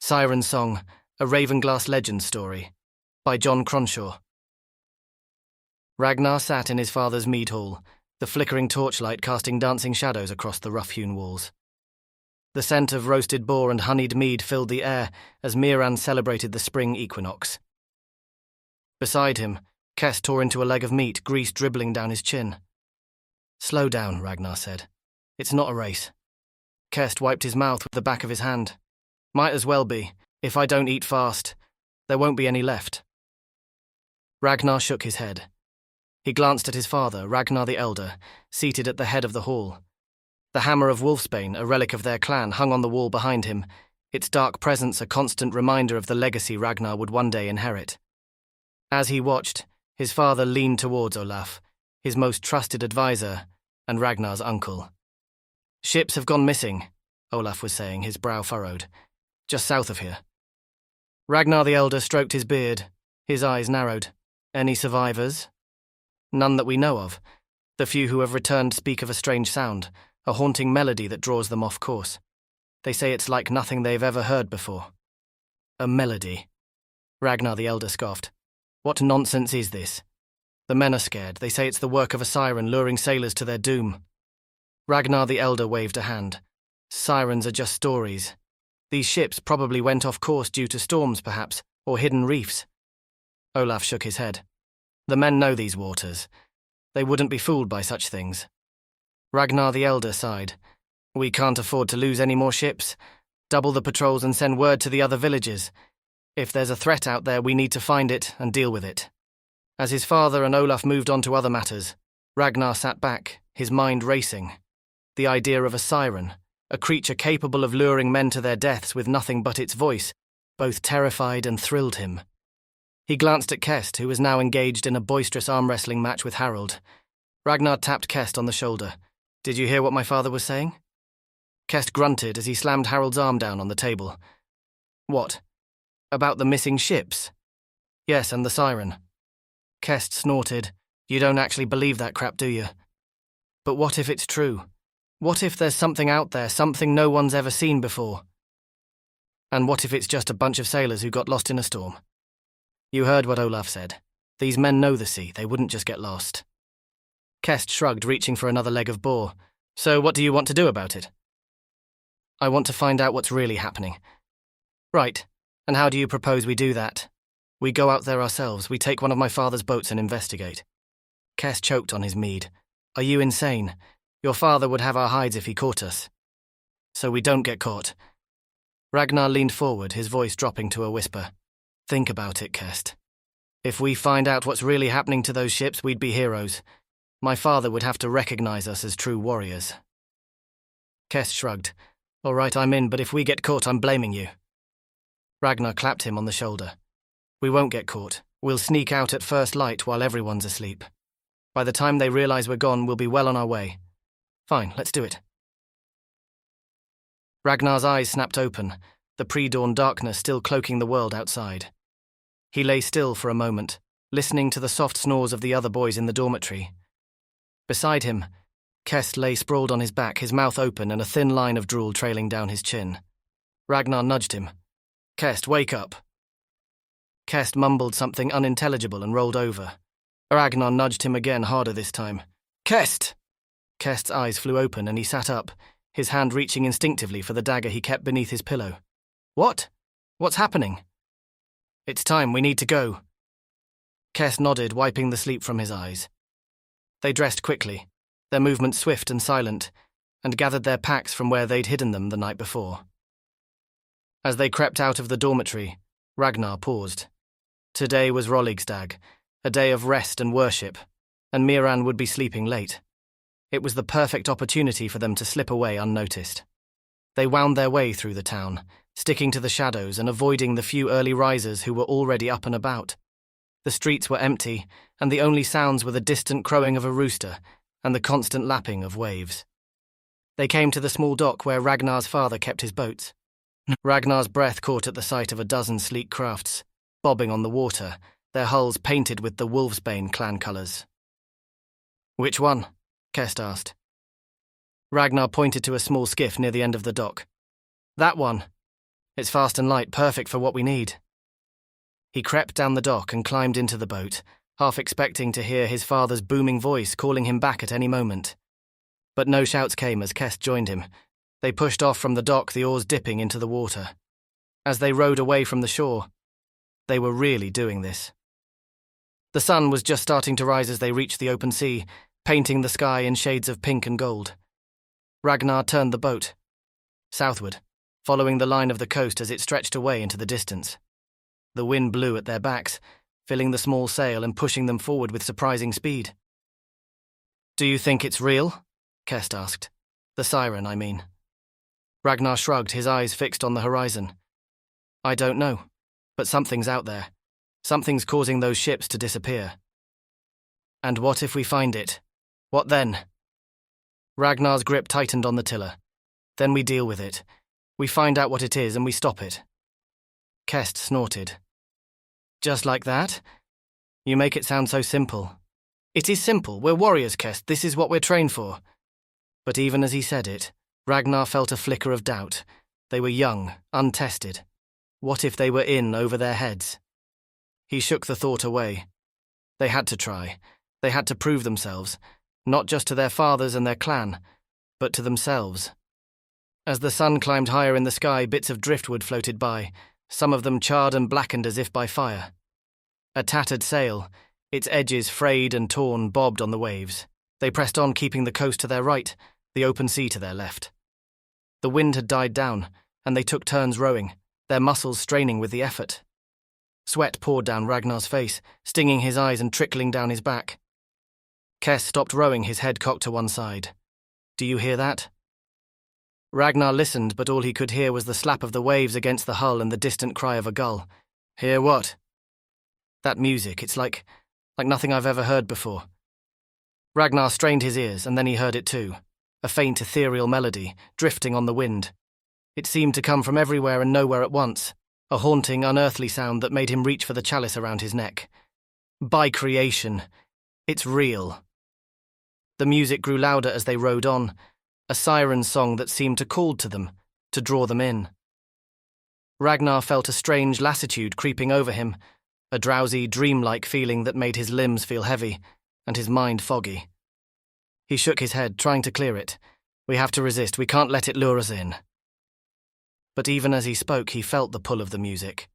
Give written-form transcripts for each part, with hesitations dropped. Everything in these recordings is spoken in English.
Siren Song, a Ravenglass Legends story, by John Cronshaw. Ragnar sat in his father's mead hall, the flickering torchlight casting dancing shadows across the rough-hewn walls. The scent of roasted boar and honeyed mead filled the air as Meerand celebrated the spring equinox. Beside him, Kest tore into a leg of meat, grease dribbling down his chin. "Slow down," Ragnar said. "It's not a race." Kest wiped his mouth with the back of his hand. "Might as well be. If I don't eat fast, there won't be any left." Ragnar shook his head. He glanced at his father, Ragnar the Elder, seated at the head of the hall. The hammer of Wolfsbane, a relic of their clan, hung on the wall behind him, its dark presence a constant reminder of the legacy Ragnar would one day inherit. As he watched, his father leaned towards Olaf, his most trusted advisor, and Ragnar's uncle. "Ships have gone missing," Olaf was saying, his brow furrowed. "Just south of here." Ragnar the Elder stroked his beard, his eyes narrowed. "Any survivors?" "None that we know of. The few who have returned speak of a strange sound, a haunting melody that draws them off course. They say it's like nothing they've ever heard before." "A melody?" Ragnar the Elder scoffed. "What nonsense is this? The men are scared. They say it's the work of a siren luring sailors to their doom." Ragnar the Elder waved a hand. "Sirens are just stories. These ships probably went off course due to storms, perhaps, or hidden reefs." Olaf shook his head. "The men know these waters. They wouldn't be fooled by such things." Ragnar the Elder sighed. "We can't afford to lose any more ships. Double the patrols and send word to the other villages. If there's a threat out there, we need to find it and deal with it." As his father and Olaf moved on to other matters, Ragnar sat back, his mind racing. The idea of a siren, a creature capable of luring men to their deaths with nothing but its voice, both terrified and thrilled him. He glanced at Kest, who was now engaged in a boisterous arm-wrestling match with Harold. Ragnar tapped Kest on the shoulder. "Did you hear what my father was saying?" Kest grunted as he slammed Harold's arm down on the table. "What? About the missing ships?" "Yes, and the siren." Kest snorted. "You don't actually believe that crap, do you? But what if it's true? What if there's something out there, something no one's ever seen before? And what if it's just a bunch of sailors who got lost in a storm? You heard what Olaf said. These men know the sea, they wouldn't just get lost." Kest shrugged, reaching for another leg of boar. "So what do you want to do about it?" "I want to find out what's really happening." "Right, and how do you propose we do that?" "We go out there ourselves, we take one of my father's boats and investigate." Kest choked on his mead. "Are you insane? Your father would have our hides if he caught us." "So we don't get caught." Ragnar leaned forward, his voice dropping to a whisper. "Think about it, Kest. If we find out what's really happening to those ships, we'd be heroes. My father would have to recognize us as true warriors." Kest shrugged. "All right, I'm in, but if we get caught, I'm blaming you." Ragnar clapped him on the shoulder. "We won't get caught. We'll sneak out at first light while everyone's asleep. By the time they realize we're gone, we'll be well on our way. Fine, let's do it." Ragnar's eyes snapped open, the pre-dawn darkness still cloaking the world outside. He lay still for a moment, listening to the soft snores of the other boys in the dormitory. Beside him, Kest lay sprawled on his back, his mouth open and a thin line of drool trailing down his chin. Ragnar nudged him. "Kest, wake up." Kest mumbled something unintelligible and rolled over. Ragnar nudged him again, harder this time. "Kest!" Kest's eyes flew open and he sat up, his hand reaching instinctively for the dagger he kept beneath his pillow. "What? What's happening?" "It's time, we need to go." Kest nodded, wiping the sleep from his eyes. They dressed quickly, their movements swift and silent, and gathered their packs from where they'd hidden them the night before. As they crept out of the dormitory, Ragnar paused. Today was Rolligsdag, a day of rest and worship, and Meerand would be sleeping late. It was the perfect opportunity for them to slip away unnoticed. They wound their way through the town, sticking to the shadows and avoiding the few early risers who were already up and about. The streets were empty, and the only sounds were the distant crowing of a rooster and the constant lapping of waves. They came to the small dock where Ragnar's father kept his boats. Ragnar's breath caught at the sight of a dozen sleek crafts, bobbing on the water, their hulls painted with the Wolfsbane clan colours. "Which one?" Kest asked. Ragnar pointed to a small skiff near the end of the dock. "That one." It's fast and light, perfect for what we need. He crept down the dock and climbed into the boat, half expecting to hear his father's booming voice calling him back at any moment. But no shouts came as Kest joined him. They pushed off from the dock, the oars dipping into the water. As they rowed away from the shore, they were really doing this. The sun was just starting to rise as they reached the open sea, painting the sky in shades of pink and gold. Ragnar turned the boat southward, following the line of the coast as it stretched away into the distance. The wind blew at their backs, filling the small sail and pushing them forward with surprising speed. "Do you think it's real?" Kest asked. "The siren, I mean." Ragnar shrugged, his eyes fixed on the horizon. "I don't know, but something's out there. Something's causing those ships to disappear." "And what if we find it? What then?" Ragnar's grip tightened on the tiller. "Then we deal with it. We find out what it is and we stop it." Kest snorted. "Just like that? You make it sound so simple." "It is simple. We're warriors, Kest. This is what we're trained for." But even as he said it, Ragnar felt a flicker of doubt. They were young, untested. What if they were in over their heads? He shook the thought away. They had to try. They had to prove themselves, not just to their fathers and their clan, but to themselves. As the sun climbed higher in the sky, bits of driftwood floated by, some of them charred and blackened as if by fire. A tattered sail, its edges frayed and torn, bobbed on the waves. They pressed on, keeping the coast to their right, the open sea to their left. The wind had died down, and they took turns rowing, their muscles straining with the effort. Sweat poured down Ragnar's face, stinging his eyes and trickling down his back. Kest stopped rowing, his head cocked to one side. "Do you hear that?" Ragnar listened, but all he could hear was the slap of the waves against the hull and the distant cry of a gull. "Hear what?" "That music, it's like nothing I've ever heard before." Ragnar strained his ears, and then he heard it too. A faint ethereal melody, drifting on the wind. It seemed to come from everywhere and nowhere at once, a haunting, unearthly sound that made him reach for the chalice around his neck. By creation, it's real. The music grew louder as they rowed on, a siren song that seemed to call to them, to draw them in. Ragnar felt a strange lassitude creeping over him, a drowsy, dreamlike feeling that made his limbs feel heavy and his mind foggy. He shook his head, trying to clear it. "We have to resist, we can't let it lure us in." But even as he spoke, he felt the pull of the music.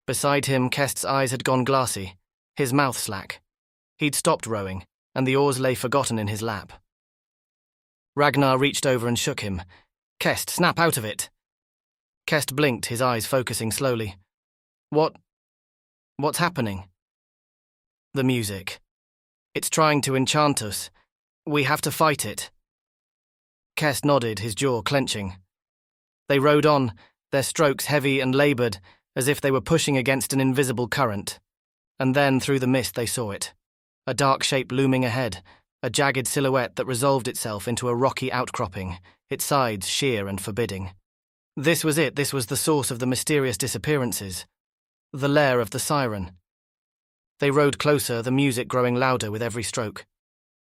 Beside him, Kest's eyes had gone glassy, his mouth slack. He'd stopped rowing, and the oars lay forgotten in his lap. Ragnar reached over and shook him. "Kest, snap out of it!" Kest blinked, his eyes focusing slowly. What's happening?" "The music. It's trying to enchant us. We have to fight it." Kest nodded, his jaw clenching. They rowed on, their strokes heavy and laboured, as if they were pushing against an invisible current. And then, through the mist, they saw it. A dark shape looming ahead, a jagged silhouette that resolved itself into a rocky outcropping, its sides sheer and forbidding. This was it, this was the source of the mysterious disappearances. The lair of the siren. They rowed closer, the music growing louder with every stroke.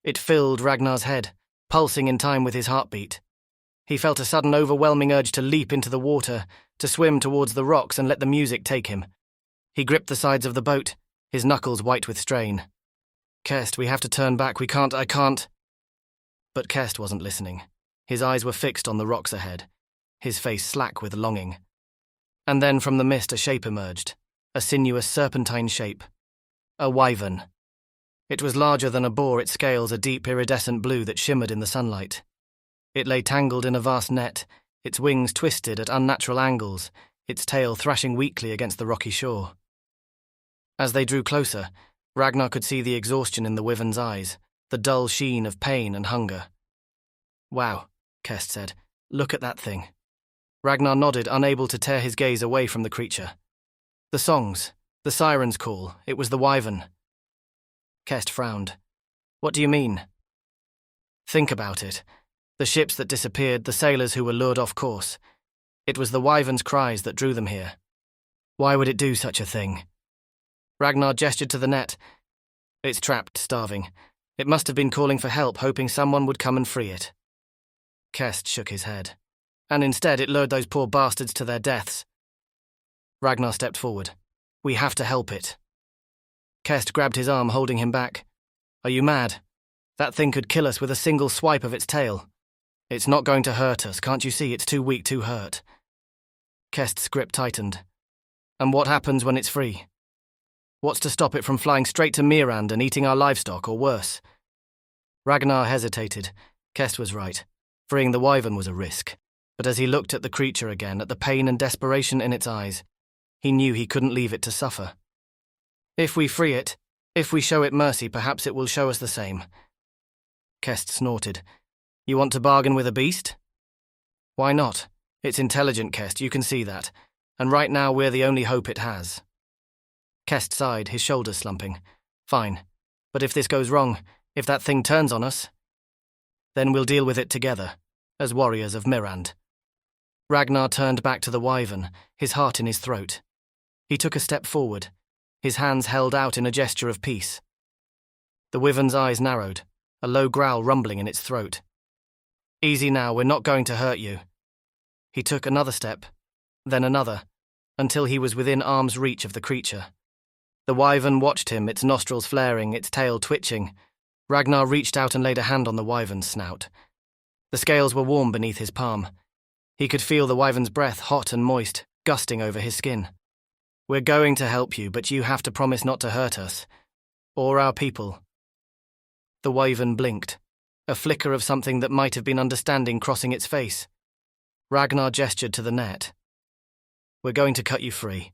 It filled Ragnar's head, pulsing in time with his heartbeat. He felt a sudden overwhelming urge to leap into the water, to swim towards the rocks and let the music take him. He gripped the sides of the boat, his knuckles white with strain. "Kest, we have to turn back, I can't." But Kest wasn't listening. His eyes were fixed on the rocks ahead, his face slack with longing. And then from the mist a shape emerged, a sinuous serpentine shape. A wyvern. It was larger than a boar, its scales a deep iridescent blue that shimmered in the sunlight. It lay tangled in a vast net, its wings twisted at unnatural angles, its tail thrashing weakly against the rocky shore. As they drew closer, Ragnar could see the exhaustion in the wyvern's eyes, the dull sheen of pain and hunger. "Wow," Kest said. "Look at that thing." Ragnar nodded, unable to tear his gaze away from the creature. "The songs, the siren's call, it was the wyvern." Kest frowned. "What do you mean?" "Think about it. The ships that disappeared, the sailors who were lured off course. It was the wyvern's cries that drew them here. Why would it do such a thing?" Ragnar gestured to the net. "It's trapped, starving. It must have been calling for help, hoping someone would come and free it." Kest shook his head. "And instead it lured those poor bastards to their deaths. Ragnar stepped forward. We have to help it. Kest grabbed his arm, holding him back. Are you mad? That thing could kill us with a single swipe of its tail. It's not going to hurt us, can't you see? It's too weak to hurt. Kest's grip tightened. And what happens when it's free? What's to stop it from flying straight to Meerand and eating our livestock, or worse? Ragnar hesitated. Kest was right. Freeing the wyvern was a risk. But as he looked at the creature again, at the pain and desperation in its eyes, he knew he couldn't leave it to suffer. If we free it, if we show it mercy, perhaps it will show us the same. Kest snorted. You want to bargain with a beast? Why not? It's intelligent, Kest, you can see that. And right now we're the only hope it has. Kest sighed, his shoulders slumping. Fine. But if this goes wrong, if that thing turns on us, then we'll deal with it together, as warriors of Meerand. Ragnar turned back to the wyvern, his heart in his throat. He took a step forward, his hands held out in a gesture of peace. The wyvern's eyes narrowed, a low growl rumbling in its throat. Easy now, we're not going to hurt you. He took another step, then another, until he was within arm's reach of the creature. The wyvern watched him, its nostrils flaring, its tail twitching. Ragnar reached out and laid a hand on the wyvern's snout. The scales were warm beneath his palm. He could feel the wyvern's breath, hot and moist, gusting over his skin. We're going to help you, but you have to promise not to hurt us. Or our people. The wyvern blinked, a flicker of something that might have been understanding crossing its face. Ragnar gestured to the net. We're going to cut you free.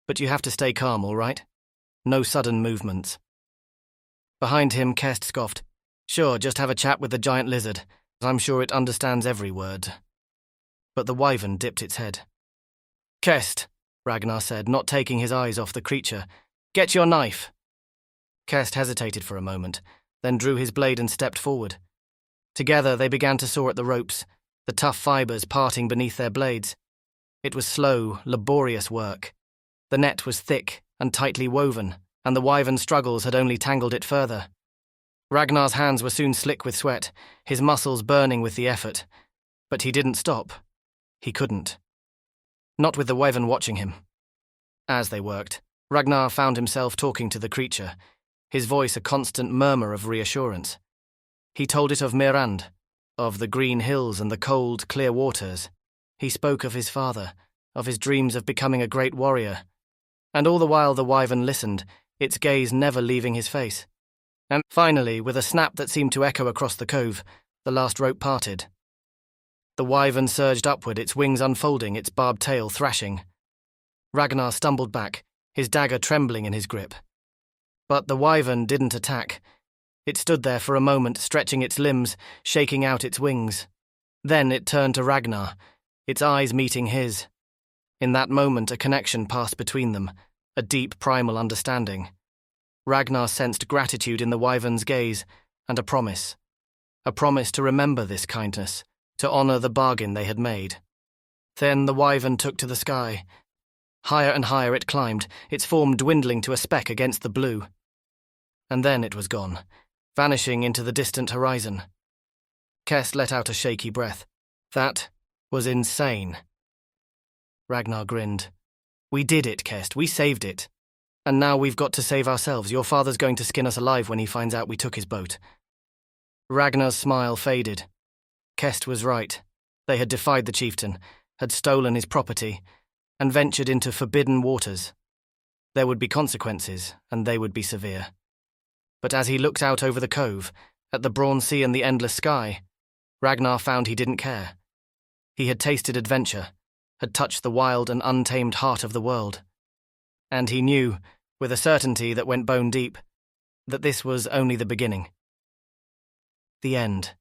But you have to stay calm, all right? No sudden movements. Behind him, Kest scoffed. Sure, just have a chat with the giant lizard. I'm sure it understands every word. But the wyvern dipped its head. Kest, Ragnar said, not taking his eyes off the creature. Get your knife. Kest hesitated for a moment, then drew his blade and stepped forward. Together they began to saw at the ropes, the tough fibres parting beneath their blades. It was slow, laborious work. The net was thick and tightly woven, and the wyvern's struggles had only tangled it further. Ragnar's hands were soon slick with sweat, his muscles burning with the effort. But he didn't stop. He couldn't. Not with the wyvern watching him. As they worked, Ragnar found himself talking to the creature, his voice a constant murmur of reassurance. He told it of Meerand, of the green hills and the cold, clear waters. He spoke of his father, of his dreams of becoming a great warrior. And all the while the wyvern listened, its gaze never leaving his face. And finally, with a snap that seemed to echo across the cove, the last rope parted. The wyvern surged upward, its wings unfolding, its barbed tail thrashing. Ragnar stumbled back, his dagger trembling in his grip. But the wyvern didn't attack. It stood there for a moment, stretching its limbs, shaking out its wings. Then it turned to Ragnar, its eyes meeting his. In that moment, a connection passed between them, a deep primal understanding. Ragnar sensed gratitude in the wyvern's gaze, and a promise to remember this kindness, to honour the bargain they had made. Then the wyvern took to the sky. Higher and higher it climbed, its form dwindling to a speck against the blue. And then it was gone, vanishing into the distant horizon. Kest let out a shaky breath. That was insane. Ragnar grinned. We did it, Kest. We saved it. And now we've got to save ourselves. Your father's going to skin us alive when he finds out we took his boat. Ragnar's smile faded. Kest was right. They had defied the chieftain, had stolen his property, and ventured into forbidden waters. There would be consequences, and they would be severe. But as he looked out over the cove, at the brown sea and the endless sky, Ragnar found he didn't care. He had tasted adventure, had touched the wild and untamed heart of the world. And he knew, with a certainty that went bone deep, that this was only the beginning. The end.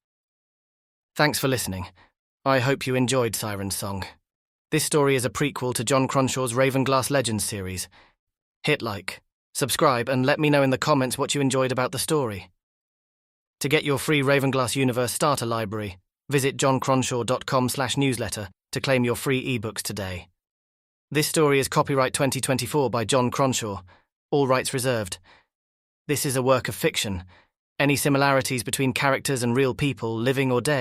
Thanks for listening. I hope you enjoyed Siren Song. This story is a prequel to John Cronshaw's Ravenglass Legends series. Hit like, subscribe, and let me know in the comments what you enjoyed about the story. To get your free Ravenglass Universe starter library, visit johncronshaw.com/newsletter to claim your free ebooks today. This story is copyright 2024 by John Cronshaw, all rights reserved. This is a work of fiction. Any similarities between characters and real people, living or dead,